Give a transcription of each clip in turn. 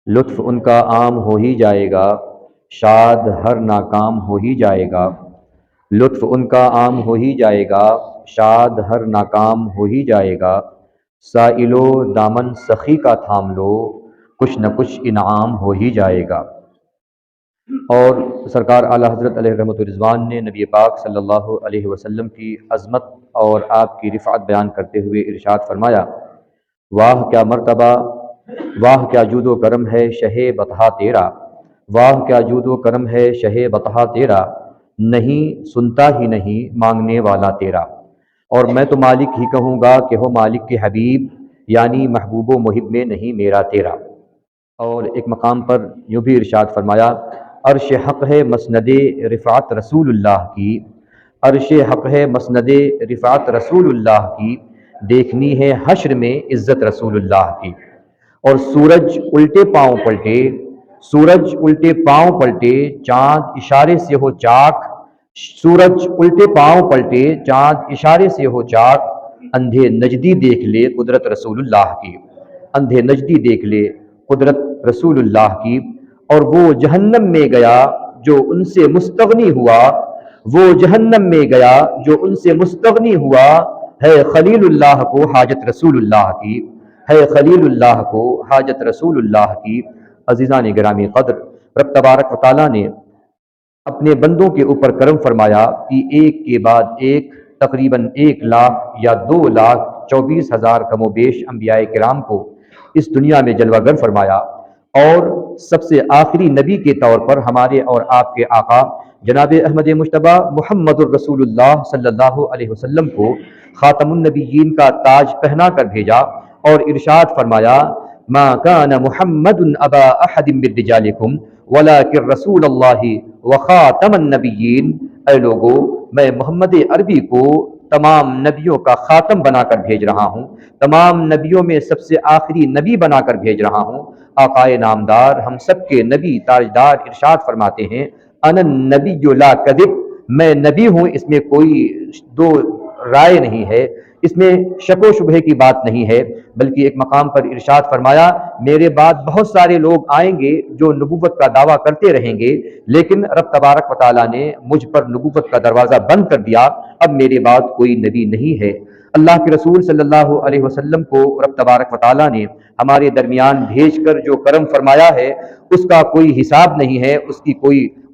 لطف ان کا عام ہو ہی جائے گا، شاد ہر ناکام ہو ہی جائے گا۔ لطف ان کا عام ہو ہی جائے گا، شاد ہر ناکام ہو ہی جائے گا۔ سائلو دامن سخی کا تھام لو، کچھ نہ کچھ انعام ہو ہی جائے گا۔ اور سرکار اعلیٰ حضرت علیہ رحمۃ الرضوان نے نبی پاک صلی اللہ علیہ وسلم کی عظمت اور آپ کی رفعت بیان کرتے ہوئے ارشاد فرمایا، واہ کیا مرتبہ، واہ کیا جود و کرم ہے شہ بطحا تیرا، واہ کیا جود و کرم ہے شہ بطحا تیرا، نہیں سنتا ہی نہیں مانگنے والا تیرا۔ اور میں تو مالک ہی کہوں گا کہ ہو مالک کے حبیب، یعنی محبوب و محب میں نہیں میرا تیرا۔ اور ایک مقام پر یوں بھی ارشاد فرمایا، عرش حق ہے مسند رفعت رسول اللہ کی، عرش حق ہے مسند رفعت رسول اللہ کی، دیکھنی ہے حشر میں عزت رسول اللہ کی۔ اور سورج الٹے پاؤں پلٹے، سورج الٹے پاؤں پلٹے، چاند اشارے سے ہو چاک، سورج الٹے پاؤں پلٹے، چاند اشارے سے ہو چاک، اندھے نجدی دیکھ لے قدرت رسول اللہ کی، اندھے نجدی دیکھ لے قدرت رسول اللہ کی۔ اور وہ جہنم میں گیا جو ان سے مستغنی ہوا، وہ جہنم میں گیا جو ان سے مستغنی ہوا، ہے خلیل اللہ کو حاجت رسول اللہ کی، ہے خلیل اللہ کو حاجت رسول اللہ کی۔ عزیزان گرامی قدر، رب تبارک و تعالیٰ نے اپنے بندوں کے اوپر کرم فرمایا کہ ایک کے بعد ایک تقریباً 1,00,000 یا 2,24,000 کم و بیش انبیاء کرام کو اس دنیا میں جلوہ گر فرمایا، اور سب سے آخری نبی کے طور پر ہمارے اور آپ کے آقا جناب احمد مجتبیٰ محمد الرسول اللہ صلی اللہ علیہ وسلم کو خاتم النبیین کا تاج پہنا کر بھیجا، اور ارشاد فرمایا، ما کان محمد ابا احد من رجالکم ولکن رسول اللہ وخاتم النبیین۔ اے لوگو، میں محمد عربی کو تمام نبیوں کا خاتم بنا کر بھیج رہا ہوں، تمام نبیوں میں سب سے آخری نبی بنا کر بھیج رہا ہوں۔ آقائے نامدار، ہم سب کے نبی تاجدار ارشاد فرماتے ہیں، انا النبی لا کذب، میں نبی ہوں، اس میں کوئی دو رائے نہیں ہے، اس میں شک و شبہ کی بات نہیں ہے۔ بلکہ ایک مقام پر ارشاد فرمایا، میرے بعد بہت سارے لوگ آئیں گے جو نبوت کا دعویٰ کرتے رہیں گے، لیکن رب تبارک و تعالیٰ نے مجھ پر نبوت کا دروازہ بند کر دیا، اب میرے بعد کوئی نبی نہیں ہے۔ اللہ کے رسول صلی اللہ علیہ وسلم کو رب تبارک و تعالیٰ نے ہمارے درمیان بھیج کر جو کرم فرمایا ہے، اس کا کوئی حساب نہیں ہے،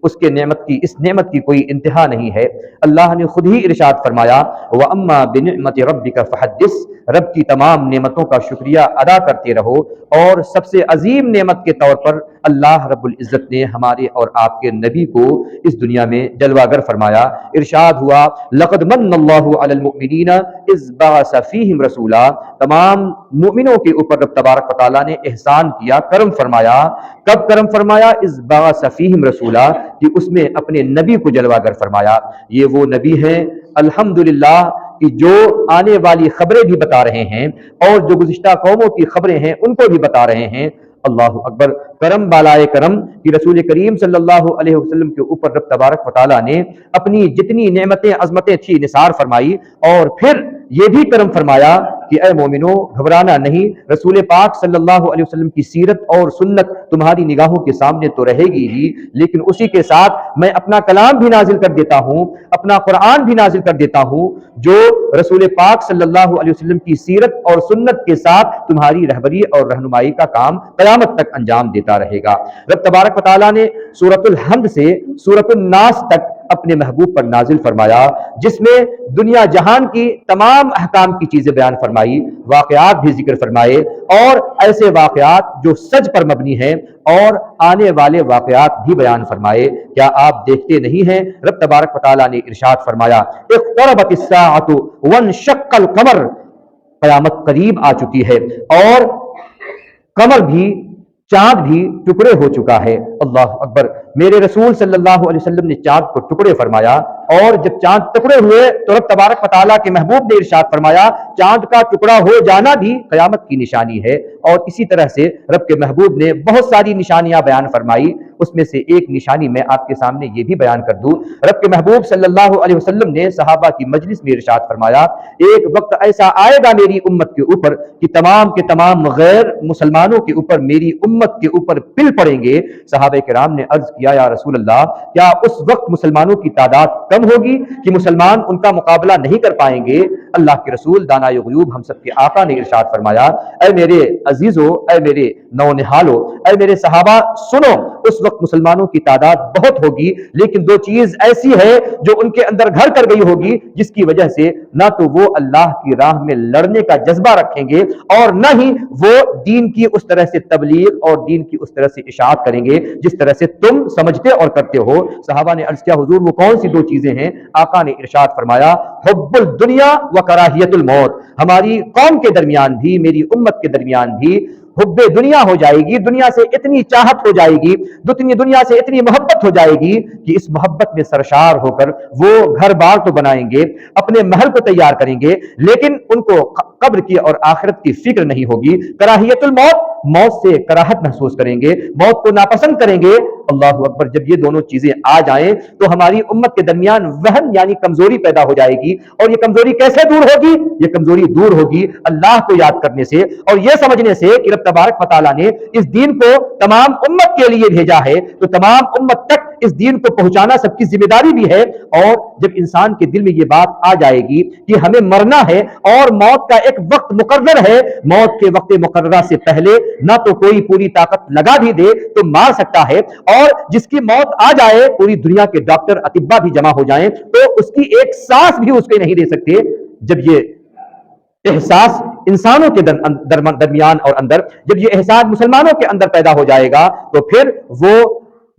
اس کے نعمت کی، اس نعمت کی کوئی انتہا نہیں ہے۔ اللہ نے خود ہی ارشاد فرمایا، وَأَمَّا بِنِعْمَةِ رَبِّكَ فَحَدِّثْ، رب کی تمام نعمتوں کا شکریہ ادا کرتے رہو۔ اور سب سے عظیم نعمت کے طور پر اللہ رب العزت نے ہمارے اور آپ کے نبی کو اس دنیا میں جلوہ گر فرمایا۔ ارشاد ہوا، لَقَدْ مَنَّ اللَّهُ عَلَى الْمُؤْمِنِينَ إِذْ بَعَثَ فِيهِمْ رَسُولًا، تمام مومنوں کے اوپر رب تبارک و تعالیٰ نے احسان کیا، کرم فرمایا۔ کب کرم فرمایا؟ اذ بعث فیہم رسولا، کہ اس میں اپنے نبی کو جلوہ گر فرمایا۔ یہ وہ نبی ہیں الحمدللہ کہ جو آنے والی خبریں بھی بتا رہے ہیں، اور جو گزشتہ قوموں کی خبریں ہیں ان کو بھی بتا رہے ہیں۔ اللہ اکبر، کرم بالائے کرم کہ رسول کریم صلی اللہ علیہ وسلم کے اوپر رب تبارک و تعالیٰ نے اپنی جتنی نعمتیں عظمتیں تھی نثار فرمائی، اور پھر یہ بھی کرم فرمایا کہ اے مومنو گھبرانا نہیں، رسول پاک صلی اللہ علیہ وسلم کی سیرت اور سنت تمہاری نگاہوں کے سامنے تو رہے گی ہی، لیکن اسی کے ساتھ میں اپنا کلام بھی نازل کر دیتا ہوں، اپنا قرآن بھی نازل کر دیتا ہوں، جو رسول پاک صلی اللہ علیہ وسلم کی سیرت اور سنت کے ساتھ تمہاری رہبری اور رہنمائی کا کام قیامت تک انجام دیتا رہے گا۔ رب تبارک و تعالیٰ نے سورۃ الحمد سے سورۃ الناس تک اپنے محبوب پر نازل فرمایا، جس میں دنیا جہان کی تمام احکام کی چیزیں بیان فرمائی، واقعات بھی ذکر فرمائے، اور ایسے واقعات جو سچ پر مبنی ہیں، اور آنے والے واقعات بھی بیان فرمائے۔ کیا آپ دیکھتے نہیں ہیں؟ رب تبارک و تعالیٰ نے ارشاد فرمایا، اقتربت الساعۃ وانشق القمر، قیامت قریب آ چکی ہے، اور قمر بھی، چاند بھی ٹکڑے ہو چکا ہے۔ اللہ اکبر، میرے رسول صلی اللہ علیہ وسلم نے چاند کو ٹکڑے فرمایا، اور جب چاند ٹکڑے ہوئے تو رب تبارک و تعالیٰ کے محبوب نے ارشاد فرمایا، چاند کا ٹکڑا ہو جانا بھی قیامت کی نشانی ہے۔ اور اسی طرح سے رب کے محبوب نے بہت ساری نشانیاں بیان فرمائی، اس میں سے ایک نشانی میں آپ کے سامنے یہ بھی بیان کر دوں۔ رب کے محبوب صلی اللہ علیہ وسلم نے صحابہ کی مجلس میں ارشاد فرمایا، ایک وقت ایسا آئے گا میری امت کے اوپر کہ تمام کے تمام غیر مسلمانوں کے اوپر، میری امت کے اوپر پل پڑیں گے۔ صحابہ کرام نے عرض کیا، یا رسول اللہ، کیا اس وقت مسلمانوں کی تعداد کم ہوگی کہ مسلمان ان کا مقابلہ نہیں کر پائیں گے؟ اللہ کے رسول دانائے غیوب ہم سب کے آقا نے ارشاد فرمایا، اے میرے عزیزو، اے میرے نونہالو، اے میرے صحابہ، سنو، اس وقت مسلمانوں کی تعداد بہت ہوگی، لیکن دو چیز ایسی ہے جو ان کے اندر گھر کر گئی ہوگی، جس کی وجہ سے نہ تو وہ اللہ کی راہ میں لڑنے کا جذبہ رکھیں گے اور نہ ہی وہ دین کی اس طرح سے تبلیغ اور دین کی اس طرح سے اشاعت کریں گے جس طرح سے تم سمجھتے اور کرتے ہو۔ صحابہ نے عرض کیا، حضور وہ کون سی دو چیزیں ہیں؟ آقا نے ارشاد فرمایا، حب الدنیا و کراہیت الموت۔ ہماری قوم کے درمیان بھی، میری امت کے درمیان بھی حب دنیا ہو جائے گی، دنیا سے اتنی چاہت ہو جائے گی، دنیا سے اتنی محبت ہو جائے گی کہ اس محبت میں سرشار ہو کر وہ گھر بار تو بنائیں گے، اپنے محل کو تیار کریں گے، لیکن ان کو قبر کی اور آخرت کی فکر نہیں ہوگی۔ کراہیت الموت، موت سے کراہت محسوس کریں گے، موت کو ناپسند کریں گے۔ اللہ اکبر، جب یہ دونوں چیزیں آ جائیں تو ہماری امت کے درمیان وہن یعنی کمزوری پیدا ہو جائے گی، اور یہ کمزوری کیسے دور ہوگی؟ یہ کمزوری دور ہوگی اللہ کو یاد کرنے سے اور یہ سمجھنے سے کہ رب تبارک و تعالیٰ نے اس دین کو تمام امت کے لیے بھیجا ہے، تو تمام امت تک اس دین کو پہنچانا سب کی ذمہ داری بھی ہے۔ اور جب انسان کے دل میں یہ بات آ جائے گی کہ ہمیں مرنا ہے اور موت کا ایک وقت مقرر ہے، موت کے وقت مقررہ سے پہلے نہ تو کوئی پوری طاقت لگا بھی دے تو مار سکتا ہے، اور جس کی موت آ جائے پوری دنیا کے ڈاکٹر اطباء بھی جمع ہو جائیں تو اس کی ایک سانس بھی اس کے نہیں دے سکتے۔ جب یہ احساس انسانوں کے درمیان اور اندر، جب یہ احساس مسلمانوں کے اندر پیدا ہو جائے گا تو پھر وہ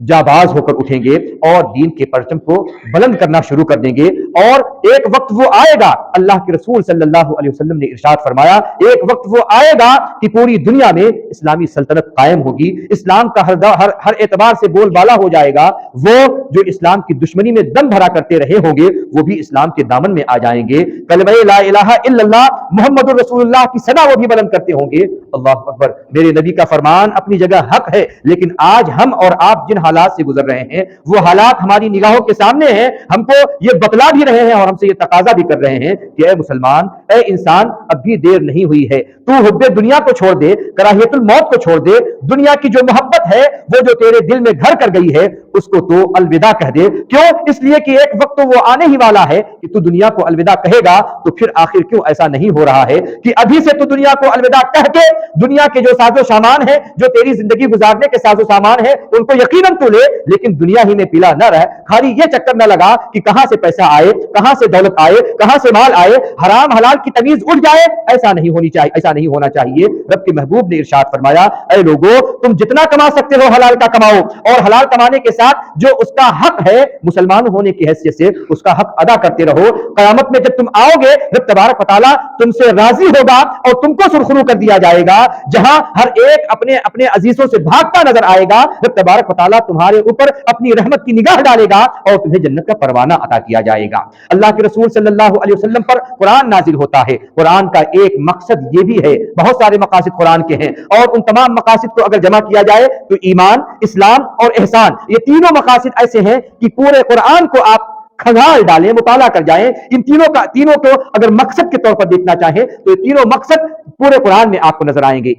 جاباز ہو کر اٹھیں گے اور دین کے پرچم کو بلند کرنا شروع کر دیں گے۔ اور ایک وقت وہ آئے گا، اللہ کے رسول صلی اللہ علیہ وسلم نے ارشاد فرمایا، ایک وقت وہ آئے گا کہ پوری دنیا میں اسلامی سلطنت قائم ہوگی، اسلام کا ہر اعتبار سے بول بالا ہو جائے گا۔ وہ جو اسلام کی دشمنی میں دم بھرا کرتے رہے ہوں گے وہ بھی اسلام کے دامن میں آ جائیں گے، کلمہ لا الہ الا اللہ محمد رسول اللہ کی صدا وہ بھی بلند کرتے ہوں گے۔ اللہ اکبر، میرے نبی کا فرمان اپنی جگہ حق ہے، لیکن آج ہم اور آپ جن حالات سے گزر رہے ہیں وہ حالات ہماری نگاہوں کے سامنے ہیں، ہم کو یہ بتلا بھی رہے ہیں اور ہم سے یہ تقاضا بھی کر رہے ہیں کہ اے مسلمان، اے انسان، اب بھی دیر نہیں ہوئی ہے، تو حب دنیا کو چھوڑ دے، کراہیت الموت کو چھوڑ دے، دنیا کی جو محبت ہے وہ جو تیرے دل میں گھر کر گئی ہے اس کو تو الوداع کہہ دے۔ کیوں؟ اس لیے کہ ایک وقت تو وہ آنے ہی والا ہے کہ تو دنیا کو الوداع کہے گا، تو پھر آخر کیوں ایسا نہیں ہو رہا ہے کہ ابھی سے تو دنیا کو الوداع کہہ کے دنیا کے جو ساز و سامان ہے، جو تیری زندگی گزارنے کے ساز و سامان ہے، ان کو یقیناً تو لے، لیکن دنیا ہی میں پیلا نہ رہ، خالی یہ چکر نہ لگا کہ کہاں سے پیسہ آئے، کہاں سے دولت آئے، کہاں سے مال آئے، حرام حلال کی تمیز اٹھ جائے۔ ایسا نہیں ہونی چاہیے، ایسا نہیں ہونا چاہیے۔ رب کے محبوب نے ارشاد فرمایا، اے لوگو، تم جتنا کما سکتے ہو حلال کا کماؤ، اور حلال کمانے کے ساتھ جو اس کا حق ہے مسلمان ہونے کی حیثیت سے اس کا حق ادا کرتے رہو۔ قیامت میں جب تم آؤ گے رب تبارک و تعالیٰ تم سے راضی ہوگا اور تم کو سرخرو کر دیا جائے گا، جہاں ہر ایک اپنے عزیزوں سے بھاگتا نظر آئے گا، رب تبارک و تعالیٰ تمہارے اوپر اپنی رحمت کی نگاہ ڈالے گا اور تمہیں جنت کا پروانہ عطا کیا جائے گا۔ اللہ کے رسول صلی اللہ علیہ وسلم پر قرآن نازل ہوتا ہے، قرآن کا ایک مقصد یہ بھی ہے، بہت سارے مقاصد قرآن کے ہیں، اور ان تمام مقاصد کو اگر جمع کیا جائے تو ایمان، اسلام اور احسان، یہ تینوں مقاصد ایسے ہیں کہ پورے قرآن کو آپ کھنگال ڈالیں، مطالعہ کر جائیں، ان تینوں کو اگر مقصد کے طور پر دیکھنا چاہیں تو یہ تینوں مقصد پورے قرآن میں آپ کو نظر آئیں گے۔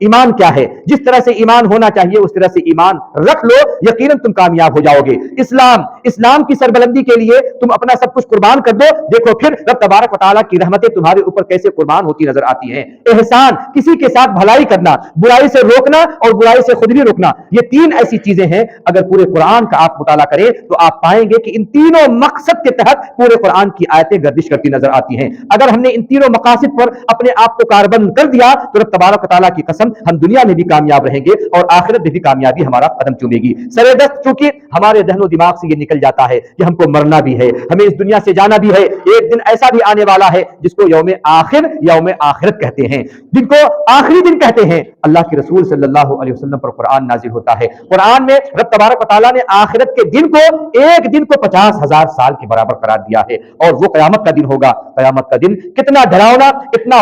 ایمان کیا ہے؟ جس طرح سے ایمان ہونا چاہیے اس طرح سے ایمان رکھ لو، یقیناً تم کامیاب ہو جاؤ گے۔ اسلام کی سربلندی کے لیے تم اپنا سب کچھ قربان کر دو، دیکھو پھر رب تبارک و تعالیٰ کی رحمتیں تمہارے اوپر کیسے قربان ہوتی نظر آتی ہیں۔ احسان، کسی کے ساتھ بھلائی کرنا، برائی سے روکنا اور برائی سے خود بھی روکنا، یہ تین ایسی چیزیں ہیں اگر پورے قرآن کا آپ مطالعہ کریں تو آپ پائیں گے کہ ان تینوں مقصد کے تحت پورے قرآن کی آیتیں گردش کرتی نظر آتی ہیں۔ اگر ہم نے ان تینوں مقاصد پر اپنے آپ کو کاربند کر دیا تو رب تبارک و تعالیٰ کی قسم ہم دنیا میں بھی کامیاب رہیں گے اور آخرت میں بھی کامیابی ہمارا قدم چومے گی۔ سر دست چونکہ ہمارے ذہن و دماغ سے یہ نکل جاتا ہے کہ ہم کو مرنا بھی ہے، ہمیں اس دنیا سے جانا بھی ہے، ایک دن ایسا بھی آنے والا ہے جس کو یوم آخر، یوم آخرت کہتے ہیں، جن کو آخری دن کہتے ہیں۔ اللہ کے رسول صلی اللہ علیہ وسلم پر قرآن نازل ہوتا ہے، قرآن میں رب تبارک و تعالیٰ نے آخرت کے دن کو ایک دن کو 50,000 سال کے برابر قرار دیا ہے، اور وہ قیامت کا دن ہوگا۔ قیامت کا دن کتنا ڈراؤنا، اتنا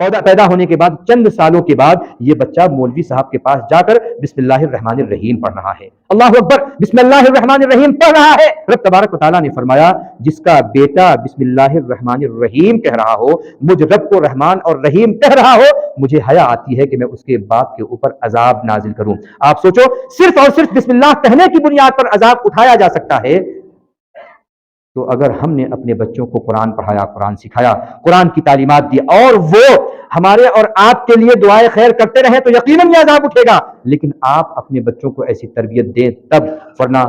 پیدا ہونے کے بعد چند سالوں کے بعد یہ بچہ مولوی صاحب کے پاس جا کر بسم اللہ الرحمن الرحیم پڑھ رہا ہے. اللہ اکبر, بسم اللہ الرحمن الرحیم پڑھ رہا ہے. رب تبارک و تعالیٰ نے فرمایا جس کا بیٹا بسم اللہ الرحمن الرحیم کہہ رہا ہو, مجھ رب کو رحمان اور رحیم کہہ رہا ہو, مجھے حیا آتی ہے کہ میں اس کے باپ کے اوپر عذاب نازل کروں. آپ سوچو, صرف اور صرف بسم اللہ کہنے کی بنیاد پر عذاب اٹھایا جا سکتا ہے, تو اگر ہم نے اپنے بچوں کو قرآن پڑھایا, قرآن سکھایا, قرآن کی تعلیمات دی, اور وہ ہمارے اور آپ کے لیے دعائیں خیر کرتے رہیں, تو یقیناً یہ عذاب اٹھے گا. لیکن آپ اپنے بچوں کو ایسی تربیت دیں تب, ورنہ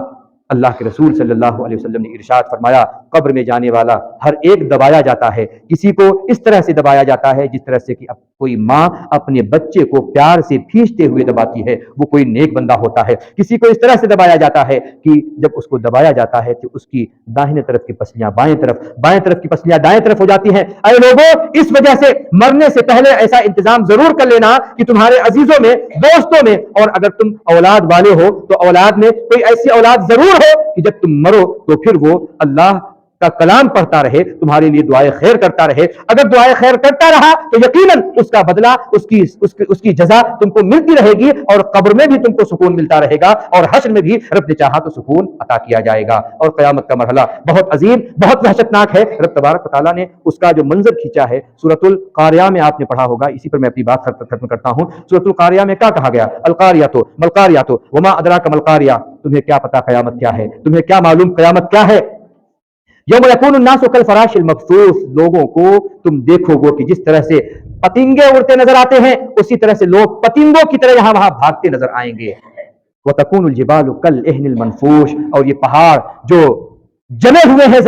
اللہ کے رسول صلی اللہ علیہ وسلم نے ارشاد فرمایا قبر میں جانے والا ہر ایک دبایا جاتا ہے. کسی کو اس طرح سے دبایا جاتا ہے جس طرح سے کہ کوئی ماں اپنے بچے کو پیار سے کھینچتے ہوئے دباتی ہے, وہ کوئی نیک بندہ ہوتا ہے. کسی کو اس طرح سے دبایا جاتا ہے کہ جب اس کو دبایا جاتا ہے تو اس کی داہنے طرف کی پسلیاں بائیں طرف, بائیں طرف کی پسلیاں دائیں طرف ہو جاتی ہیں. اے لوگوں, اس وجہ سے مرنے سے پہلے ایسا انتظام ضرور کر لینا کہ تمہارے عزیزوں میں, دوستوں میں, اور اگر تم اولاد والے ہو تو اولاد میں کوئی ایسی اولاد ضرور ہو کہ جب تم مرو تو پھر وہ اللہ کا کلام پڑھتا رہے, تمہارے لیے دعائیں خیر کرتا رہے. اگر دعائیں خیر کرتا رہا تو یقیناً اس کا بدلہ, اس کی جزا تم کو ملتی رہے گی, اور قبر میں بھی تم کو سکون ملتا رہے گا, اور حشر میں بھی رب نے چاہا تو سکون عطا کیا جائے گا. اور قیامت کا مرحلہ بہت عظیم, بہت وحشتناک ہے. رب تبارک و تعالیٰ نے اس کا جو منظر کھینچا ہے سورۃ القاریہ میں, آپ نے پڑھا ہوگا, اسی پر میں اپنی بات ختم کرتا ہوں. سورۃ القاریہ میں کیا کہا گیا؟ القاریہ تو ملقاریہ تو وما ادراک ملقاریہ, تمہیں کیا پتا قیامت کیا ہے, تمہیں کیا معلوم قیامت کیا ہے؟ یوم یکون الناس کالفراش المبثوث, لوگوں کو تم دیکھو گے کہ جس طرح سے پتنگے اڑتے نظر آتے ہیں, اسی طرح سے لوگ پتنگوں کی طرح یہاں وہاں بھاگتے نظر آئیں گے. وتکون الجبال کالعہن المنفوش, اور یہ پہاڑ جو جمے ہوئے ہیں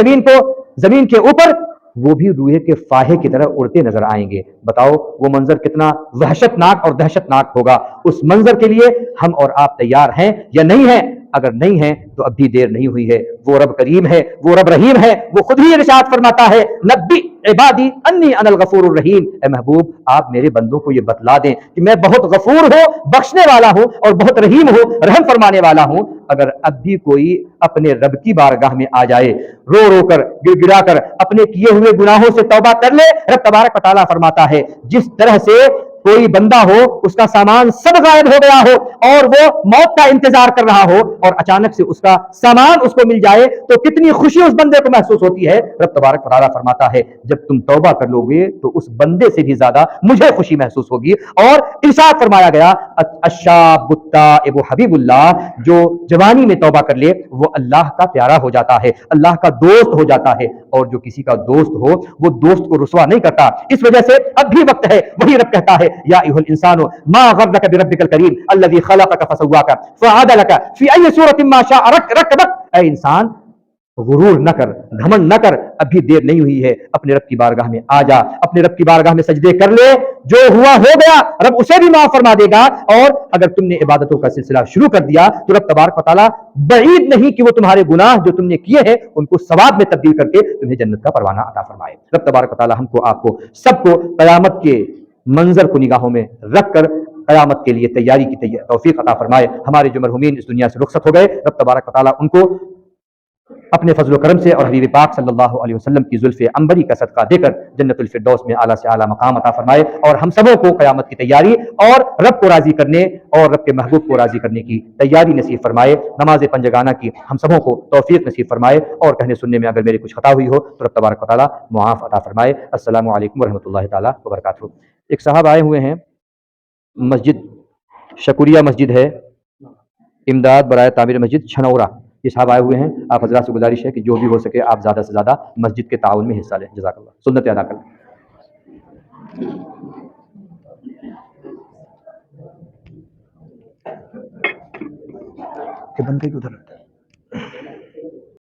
زمین کے اوپر, وہ بھی روئے کے فاہے کی طرح اڑتے نظر آئیں گے. بتاؤ وہ منظر کتنا وحشتناک اور دہشتناک ہوگا. اس منظر کے لیے ہم اور آپ تیار ہیں یا نہیں ہیں؟ اگر نہیں ہیں تو اب بھی دیر نہیں ہوئی ہے. وہ رب کریم ہے, وہ رب رحیم ہے, وہ خود ہی ارشاد فرماتا ہے نبی عبادی انی انا الغفور الرحیم. اے محبوب, آپ میرے بندوں کو یہ بتلا دیں کہ میں بہت غفور ہوں, بخشنے والا ہوں, اور بہت رحیم ہوں, رحم فرمانے والا ہوں. اگر اب بھی کوئی اپنے رب کی بارگاہ میں آ جائے, رو رو کر گڑ گڑا کر اپنے کیے ہوئے گناہوں سے توبہ کر لے, رب تبارک و تعالیٰ فرماتا ہے جس طرح سے کوئی بندہ ہو اس کا سامان سب غائب ہو گیا ہو اور وہ موت کا انتظار کر رہا ہو, اور اچانک سے اس کا سامان اس کو مل جائے تو کتنی خوشی اس بندے کو محسوس ہوتی ہے. رب تبارک و تعالیٰ فرماتا ہے جب تم توبہ کر لو گے تو اس بندے سے بھی زیادہ مجھے خوشی محسوس ہوگی. اور ارشاد فرمایا گیا الشاب التائب حبیب اللہ, جو جوانی میں توبہ کر لے وہ اللہ کا پیارا ہو جاتا ہے, اللہ کا دوست ہو جاتا ہے, اور جو کسی کا دوست ہو وہ دوست کو رسوا نہیں کرتا. اس وجہ سے اب بھی وقت ہے. وہی رب کہتا ہے یا ایھا الانسان ما غرک بربک الکریم الذی خلقک فسواک فعدلک فی ای صورۃ ما شاء رکبک. اے انسان, غرور نہ کر, گھمنڈ نہ کر, ابھی دیر نہیں ہوئی ہے. اپنے رب کی بارگاہ میں آ جا, اپنے رب کی بارگاہ میں سجدے کر لے, جو ہوا ہو گیا رب اسے بھی معاف فرما دے گا. اور اگر تم نے عبادتوں کا سلسلہ شروع کر دیا تو رب تبارک و تعالیٰ بعید نہیں کہ وہ تمہارے گناہ جو تم نے کیے ہیں ان کو ثواب میں تبدیل کر کے تمہیں جنت کا پروانہ عطا فرمائے. رب تبارک و تعالیٰ ہم کو, آپ کو, سب کو قیامت کے منظر کو نگاہوں میں رکھ کر قیامت کے لیے تیاری کی توفیق عطا فرمائے. ہمارے جو مرحومین اس دنیا سے رخصت ہو گئے, رب تبارک و تعالیٰ ان کو اپنے فضل و کرم سے اور حبیب پاک صلی اللہ علیہ وسلم کی زلف عنبری کا صدقہ دے کر جنت الفردوس میں اعلیٰ سے اعلیٰ مقام عطا فرمائے, اور ہم سبوں کو قیامت کی تیاری اور رب کو راضی کرنے اور رب کے محبوب کو راضی کرنے کی تیاری نصیب فرمائے. نماز پنجگانہ کی ہم سبوں کو توفیق نصیب فرمائے, اور کہنے سننے میں اگر میری کچھ خطا ہوئی ہو تو رب تبارک و تعالیٰ معاف عطا فرمائے. السلام علیکم ورحمۃ اللہ تعالیٰ وبرکاتہ. ایک صاحب آئے ہوئے ہیں, مسجد شکریہ مسجد ہے, امداد برائے تعمیر مسجد چھنورا, یہ صاحب آئے ہوئے ہیں. آپ حضرات سے گزارش ہے کہ جو بھی ہو سکے آپ زیادہ سے زیادہ مسجد کے تعاون میں حصہ لیں. جزاک اللہ, سنت ادا کریں. کہ بندے کی ادھر